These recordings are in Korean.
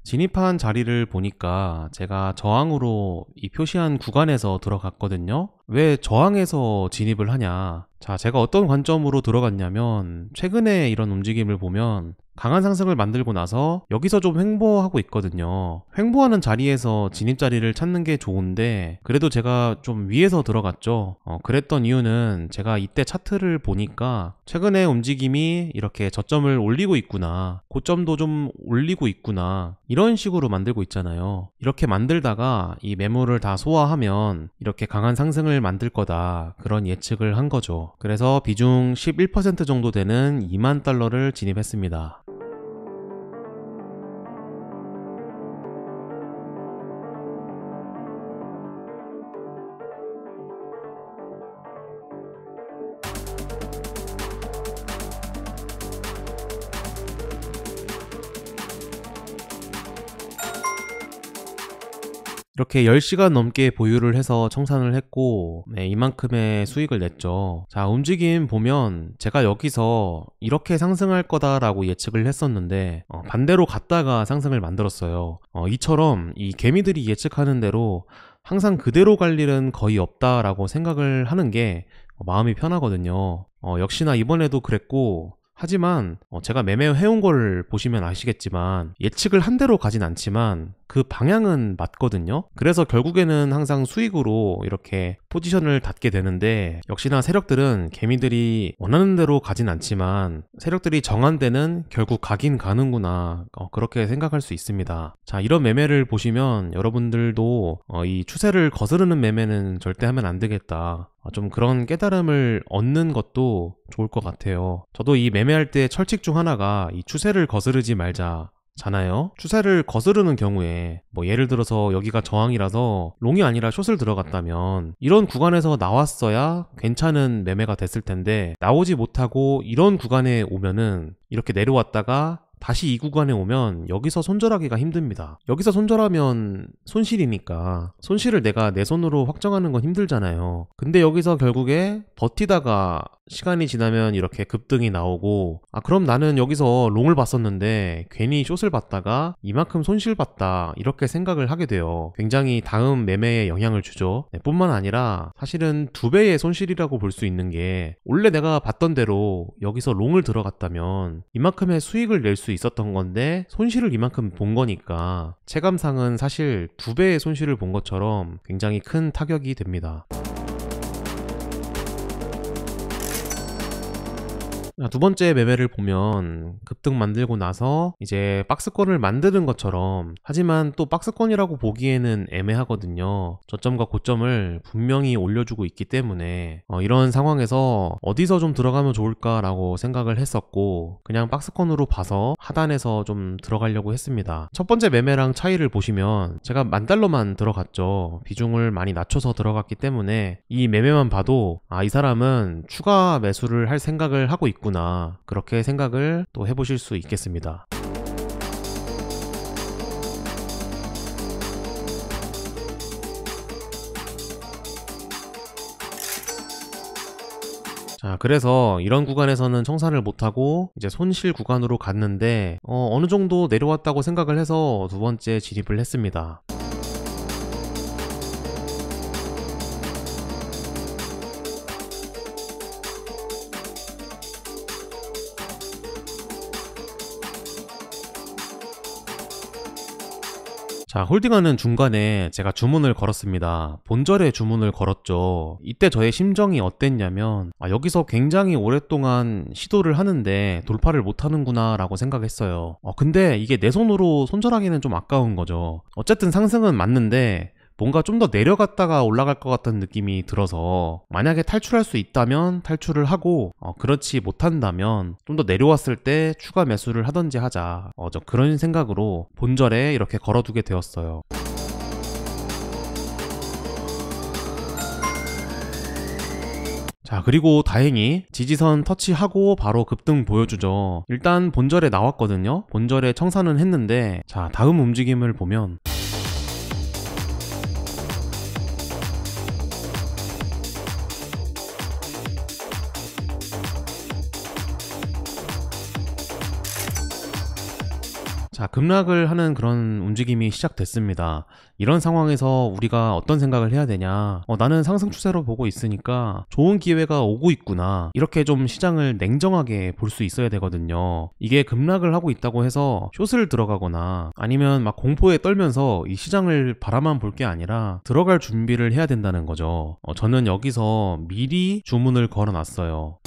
진입한 자리를 보니까 제가 저항으로 이 표시한 구간에서 들어갔거든요. 왜 저항에서 진입을 하냐? 자, 제가 어떤 관점으로 들어갔냐면 최근에 이런 움직임을 보면 강한 상승을 만들고 나서 여기서 좀 횡보하고 있거든요. 횡보하는 자리에서 진입 자리를 찾는 게 좋은데 그래도 제가 좀 위에서 들어갔죠. 그랬던 이유는 제가 이때 차트를 보니까 최근에 움직임이 이렇게 저점을 올리고 있구나, 고점도 좀 올리고 있구나, 이런 식으로 만들고 있잖아요. 이렇게 만들다가 이 매물을 다 소화하면 이렇게 강한 상승을 만들 거다, 그런 예측을 한 거죠. 그래서 비중 11% 정도 되는 2만 달러를 진입했습니다. 이렇게 10시간 넘게 보유를 해서 청산을 했고, 이만큼의 수익을 냈죠. 자, 움직임 보면 제가 여기서 이렇게 상승할 거다라고 예측을 했었는데 반대로 갔다가 상승을 만들었어요. 이처럼 이 개미들이 예측하는 대로 항상 그대로 갈 일은 거의 없다라고 생각을 하는 게 마음이 편하거든요. 역시나 이번에도 그랬고, 하지만 제가 매매해온 걸 보시면 아시겠지만 예측을 한 대로 가진 않지만 그 방향은 맞거든요. 그래서 결국에는 항상 수익으로 이렇게 포지션을 닫게 되는데, 역시나 세력들은 개미들이 원하는 대로 가진 않지만 세력들이 정한 데는 결국 가긴 가는구나, 그렇게 생각할 수 있습니다. 자, 이런 매매를 보시면 여러분들도 이 추세를 거스르는 매매는 절대 하면 안 되겠다, 좀 그런 깨달음을 얻는 것도 좋을 것 같아요. 저도 이 매매할 때 철칙 중 하나가 이 추세를 거스르지 말자 잖아요. 추세를 거스르는 경우에 예를 들어서 여기가 저항이라서 롱이 아니라 숏을 들어갔다면 이런 구간에서 나왔어야 괜찮은 매매가 됐을 텐데, 나오지 못하고 이런 구간에 오면은 이렇게 내려왔다가 다시 이 구간에 오면 여기서 손절하기가 힘듭니다. 여기서 손절하면 손실이니까 손실을 내가 내 손으로 확정하는 건 힘들잖아요. 근데 여기서 결국에 버티다가 시간이 지나면 이렇게 급등이 나오고, 그럼 나는 여기서 롱을 봤었는데 괜히 숏을 봤다가 이만큼 손실 봤다, 이렇게 생각을 하게 돼요. 굉장히 다음 매매에 영향을 주죠. 뿐만 아니라 사실은 2배의 손실이라고 볼 수 있는 게, 원래 내가 봤던 대로 여기서 롱을 들어갔다면 이만큼의 수익을 낼 수 있었던 건데 손실을 이만큼 본 거니까 체감상은 사실 2배의 손실을 본 것처럼 굉장히 큰 타격이 됩니다. 두 번째 매매를 보면 급등 만들고 나서 이제 박스권을 만드는 것처럼, 하지만 또 박스권이라고 보기에는 애매하거든요. 저점과 고점을 분명히 올려주고 있기 때문에 이런 상황에서 어디서 좀 들어가면 좋을까라고 생각을 했었고, 그냥 박스권으로 봐서 하단에서 좀 들어가려고 했습니다. 첫 번째 매매랑 차이를 보시면 제가 10,000달러만 들어갔죠. 비중을 많이 낮춰서 들어갔기 때문에 이 매매만 봐도 이 사람은 추가 매수를 할 생각을 하고 있구나, 그렇게 생각을 또 해보실 수 있겠습니다. 자, 그래서 이런 구간에서는 청산을 못하고 이제 손실 구간으로 갔는데 어느 정도 내려왔다고 생각을 해서 두 번째 진입을 했습니다. 자, 홀딩하는 중간에 제가 주문을 걸었습니다. 본절에 주문을 걸었죠. 이때 저의 심정이 어땠냐면 여기서 굉장히 오랫동안 시도를 하는데 돌파를 못하는구나 라고 생각했어요. 근데 이게 내 손으로 손절하기는 좀 아까운 거죠. 어쨌든 상승은 맞는데 뭔가 좀 더 내려갔다가 올라갈 것 같은 느낌이 들어서, 만약에 탈출할 수 있다면 탈출을 하고 그렇지 못한다면 좀 더 내려왔을 때 추가 매수를 하던지 하자, 저 그런 생각으로 본절에 이렇게 걸어두게 되었어요. 자, 그리고 다행히 지지선 터치하고 바로 급등 보여주죠. 일단 본절에 나왔거든요. 본절에 청산은 했는데, 자, 다음 움직임을 보면 자, 급락을 하는 그런 움직임이 시작됐습니다. 이런 상황에서 우리가 어떤 생각을 해야 되냐, 나는 상승 추세로 보고 있으니까 좋은 기회가 오고 있구나, 이렇게 좀 시장을 냉정하게 볼 수 있어야 되거든요. 이게 급락을 하고 있다고 해서 숏을 들어가거나 아니면 막 공포에 떨면서 이 시장을 바라만 볼 게 아니라 들어갈 준비를 해야 된다는 거죠. 저는 여기서 미리 주문을 걸어 놨어요.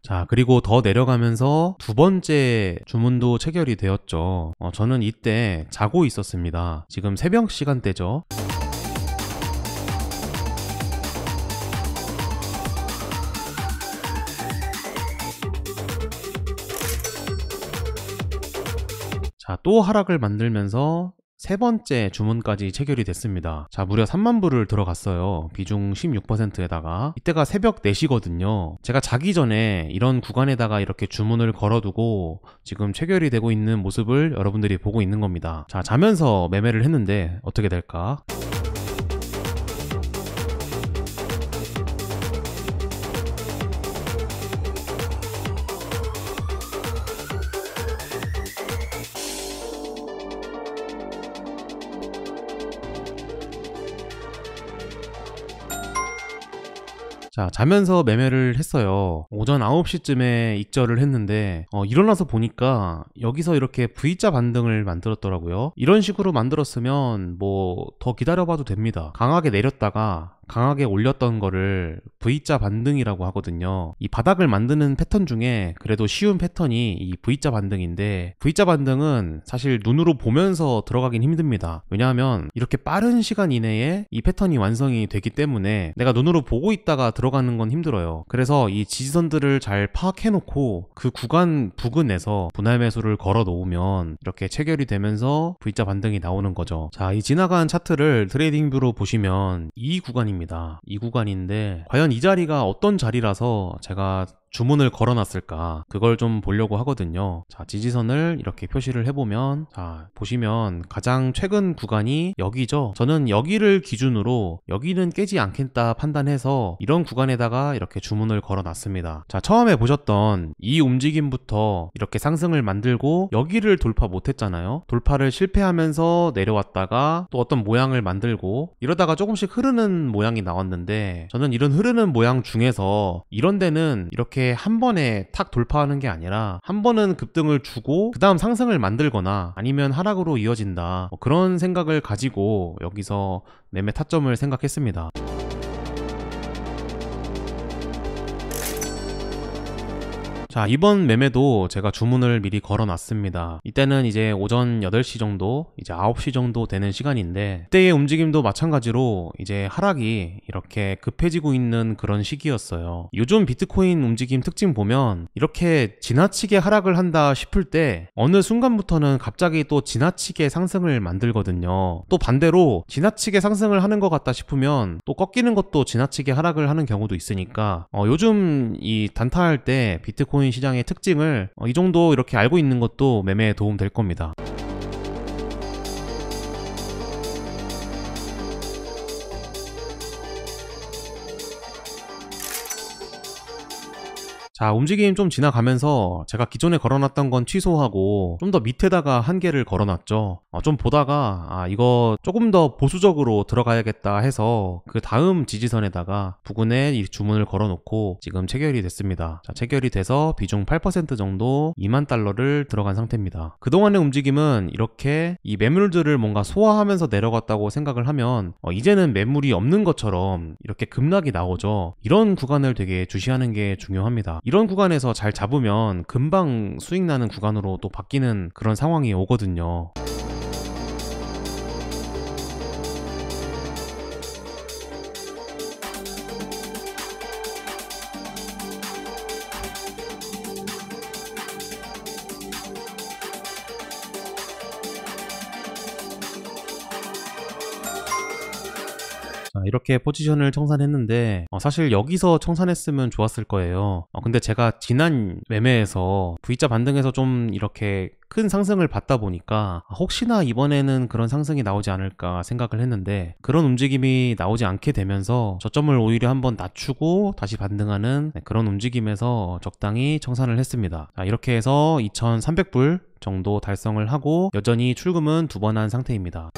자, 그리고 더 내려가면서 두 번째 주문도 체결이 되었죠. 저는 이때 자고 있었습니다. 지금 새벽 시간대죠. 자, 또 하락을 만들면서 세 번째 주문까지 체결이 됐습니다. 자, 무려 3만 불을 들어갔어요. 비중 16%에다가. 이때가 새벽 4시거든요. 제가 자기 전에 이런 구간에다가 이렇게 주문을 걸어두고 지금 체결이 되고 있는 모습을 여러분들이 보고 있는 겁니다. 자, 자면서 매매를 했는데 어떻게 될까? 자, 자면서 매매를 했어요. 오전 9시쯤에 익절을 했는데 일어나서 보니까 여기서 이렇게 V자 반등을 만들었더라고요. 이런 식으로 만들었으면 뭐 더 기다려봐도 됩니다. 강하게 내렸다가 강하게 올렸던 거를 V자 반등이라고 하거든요. 이 바닥을 만드는 패턴 중에 그래도 쉬운 패턴이 이 V자 반등인데, V자 반등은 사실 눈으로 보면서 들어가긴 힘듭니다. 왜냐하면 이렇게 빠른 시간 이내에 이 패턴이 완성이 되기 때문에 내가 눈으로 보고 있다가 들어가는 건 힘들어요. 그래서 이 지지선들을 잘 파악해 놓고 그 구간 부근에서 분할 매수를 걸어 놓으면 이렇게 체결이 되면서 V자 반등이 나오는 거죠. 자, 이 지나간 차트를 트레이딩뷰로 보시면 이 구간입니다. 이 구간인데 과연 이 자리가 어떤 자리라서 제가 주문을 걸어놨을까, 그걸 좀 보려고 하거든요. 자, 지지선을 이렇게 표시를 해보면, 자, 보시면 가장 최근 구간이 여기죠. 저는 여기를 기준으로 여기는 깨지 않겠다 판단해서 이런 구간에다가 이렇게 주문을 걸어놨습니다. 자, 처음에 보셨던 이 움직임부터 이렇게 상승을 만들고 여기를 돌파 못했잖아요. 돌파를 실패하면서 내려왔다가 또 어떤 모양을 만들고 이러다가 조금씩 흐르는 모양이 나왔는데, 저는 이런 흐르는 모양 중에서 이런 데는 이렇게 한 번에 탁 돌파하는 게 아니라 한 번은 급등을 주고 그 다음 상승을 만들거나 아니면 하락으로 이어진다, 그런 생각을 가지고 여기서 매매 타점을 생각했습니다. 자, 이번 매매도 제가 주문을 미리 걸어놨습니다. 이때는 이제 오전 8시 정도, 이제 9시 정도 되는 시간인데, 이때의 움직임도 마찬가지로 이제 하락이 이렇게 급해지고 있는 그런 시기였어요. 요즘 비트코인 움직임 특징 보면 이렇게 지나치게 하락을 한다 싶을 때 어느 순간부터는 갑자기 또 지나치게 상승을 만들거든요. 또 반대로 지나치게 상승을 하는 것 같다 싶으면 또 꺾이는 것도 지나치게 하락을 하는 경우도 있으니까 요즘 이 단타할 때 비트코인 시장의 특징을 이 정도 이렇게 알고 있는 것도 매매에 도움 될 겁니다. 자, 움직임 좀 지나가면서 제가 기존에 걸어놨던 건 취소하고 좀 더 밑에다가 한 개를 걸어놨죠. 좀 보다가 이거 조금 더 보수적으로 들어가야겠다 해서 그 다음 지지선에다가 부근에 이 주문을 걸어놓고 지금 체결이 됐습니다. 자, 체결이 돼서 비중 8% 정도 2만 달러를 들어간 상태입니다. 그동안의 움직임은 이렇게 이 매물들을 뭔가 소화하면서 내려갔다고 생각을 하면 이제는 매물이 없는 것처럼 이렇게 급락이 나오죠. 이런 구간을 되게 주시하는 게 중요합니다. 이런 구간에서 잘 잡으면 금방 수익 나는 구간으로 또 바뀌는 그런 상황이 오거든요. 자, 이렇게 포지션을 청산했는데 사실 여기서 청산했으면 좋았을 거예요. 근데 제가 지난 매매에서 V자 반등에서 좀 이렇게 큰 상승을 받다 보니까 혹시나 이번에는 그런 상승이 나오지 않을까 생각을 했는데 그런 움직임이 나오지 않게 되면서 저점을 오히려 한번 낮추고 다시 반등하는 그런 움직임에서 적당히 청산을 했습니다. 자, 이렇게 해서 2,300불 정도 달성을 하고 여전히 출금은 2번 한 상태입니다.